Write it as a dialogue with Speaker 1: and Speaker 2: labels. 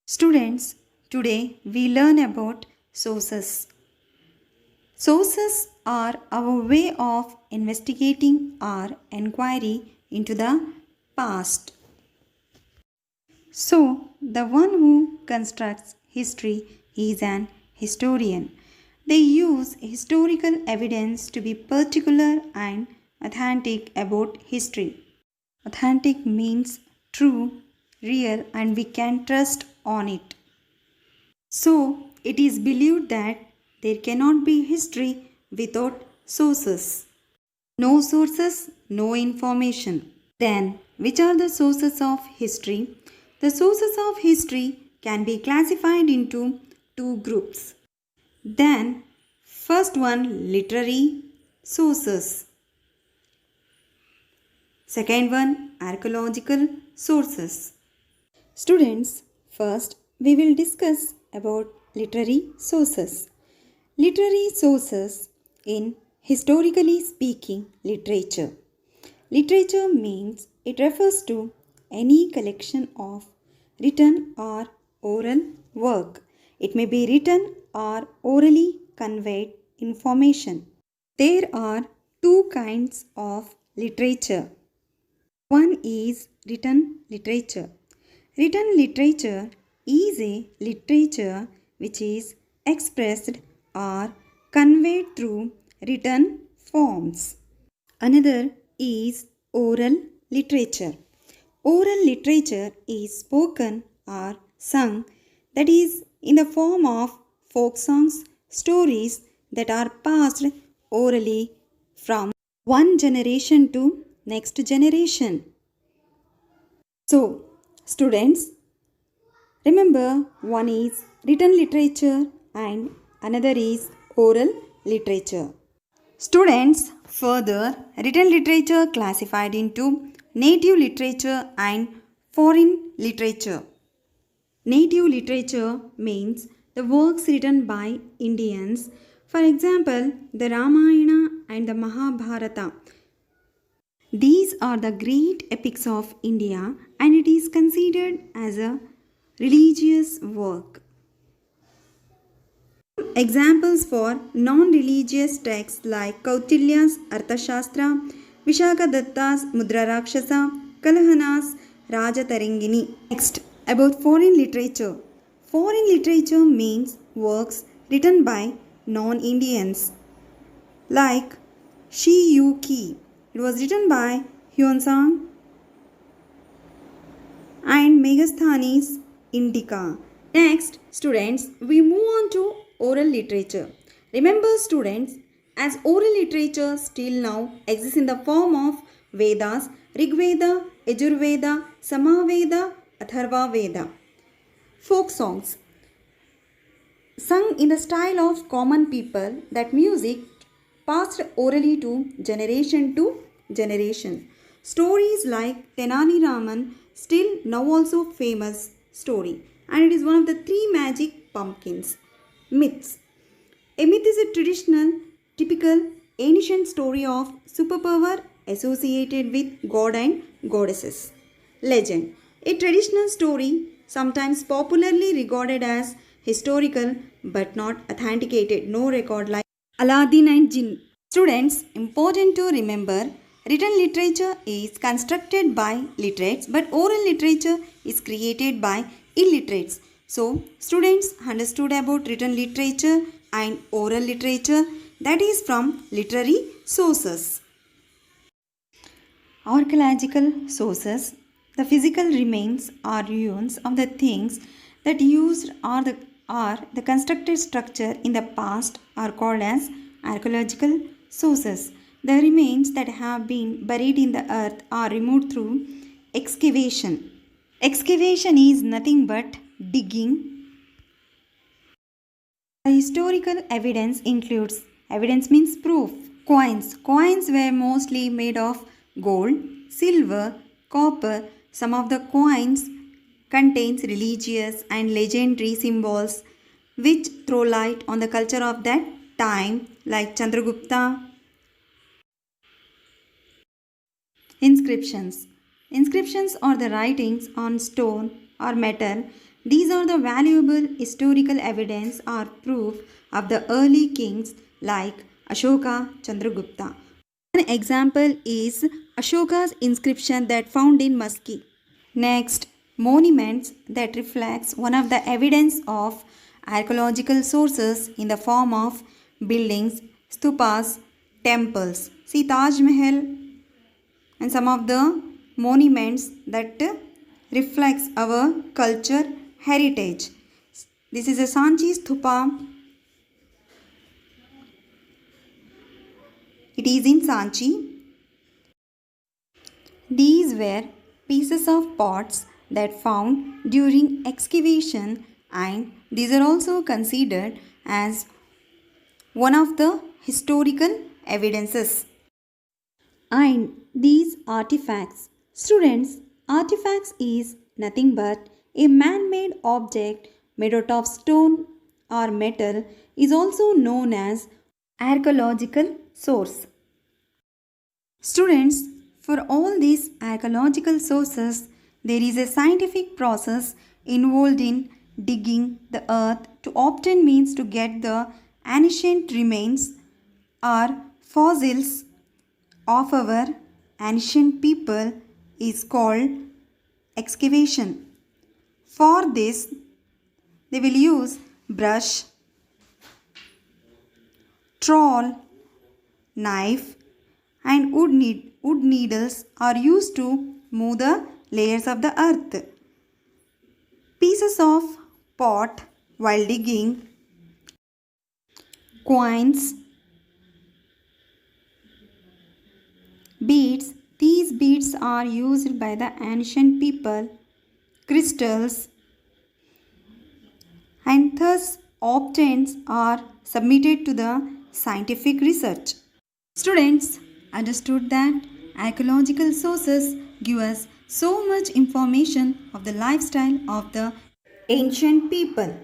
Speaker 1: Students, today we learn about sources. Sources are our way of investigating our inquiry into the past. So, the one who constructs history is an historian. They use historical evidence to be particular and authentic about history. Authentic means true, real, and we can trust on it. So, it is believed that there cannot be history without sources. No sources, no information. Then, which are the sources of history? The sources of history can be classified into two groups. Then, first one, literary sources. Second one, archaeological sources. Students, first we will discuss about literary sources. Literary sources in historically speaking literature. Literature means it refers to any collection of written or oral work. It may be written or orally conveyed information. There are two kinds of literature. One is written literature. Written literature is a literature which is expressed or conveyed through written forms. Another is oral literature. Oral literature is spoken or sung, that is, in the form of folk songs, stories that are passed orally from one generation to next generation. So, students, remember one is written literature and another is oral literature. Students, further, written literature classified into native literature and foreign literature. Native literature means the works written by Indians, for example, the Ramayana and the Mahabharata. These are the great epics of India and it is considered as a religious work. Examples for non-religious texts like Kautilya's Arthashastra, Vishakadatta's Mudrarakshasa, Kalahana's Rajatarangini. Next, about foreign literature. Foreign literature means works written by non-Indians like Shi Yu Ki. It was written by Hyun-sang and Megasthani's Indica. Next, students, we move on to oral literature. Remember, students, as oral literature still now exists in the form of Vedas, Rigveda, Yajurveda, Samaveda, Atharva Veda. Folk songs sung in the style of common people, that music passed orally to generation. Stories like Tenali Raman still now also famous story, and it is one of the three magic pumpkins. Myths. A myth is a traditional, typical, ancient story of superpower associated with god and goddesses. Legend. A traditional story, sometimes popularly regarded as historical but not authenticated, no record like Aladdin and Jinn. Students, important to remember, written literature is constructed by literates but oral literature is created by illiterates. So, students understood about written literature and oral literature, that is from literary sources. Archaeological sources. The physical remains or ruins of the things that used or the constructed structure in the past are called as archaeological sources. The remains that have been buried in the earth are removed through excavation. Excavation is nothing but digging. The historical evidence includes, evidence means proof. Coins. Coins were mostly made of gold, silver, copper. Some of the coins contains religious and legendary symbols which throw light on the culture of that time, like Chandragupta. Inscriptions. Inscriptions are the writings on stone or metal These are the valuable historical evidence or proof of the early kings like Ashoka Chandragupta. One example is Ashoka's inscription that found in Musky. Next, monuments that reflects one of the evidence of archaeological sources in the form of buildings, stupas, temples. See Taj Mahal and some of the monuments that reflects our culture heritage. This is a Sanchi Stupa. It is in Sanchi. These were pieces of pots that found during excavation, and these are also considered as one of the historical evidences. And these artifacts, students, artifacts is nothing but a man-made object made out of stone or metal is also known as archaeological source. Students, for all these archaeological sources, there is a scientific process involved in digging the earth to obtain means to get the ancient remains or fossils of our ancient people is called excavation. For this, they will use brush, trowel, knife, and wood needles are used to move the layers of the earth. Pieces of pot while digging, coins, beads. These beads are used by the ancient people, crystals, and thus obtained are submitted to the scientific research. Students understood that archaeological sources give us so much information of the lifestyle of the ancient people.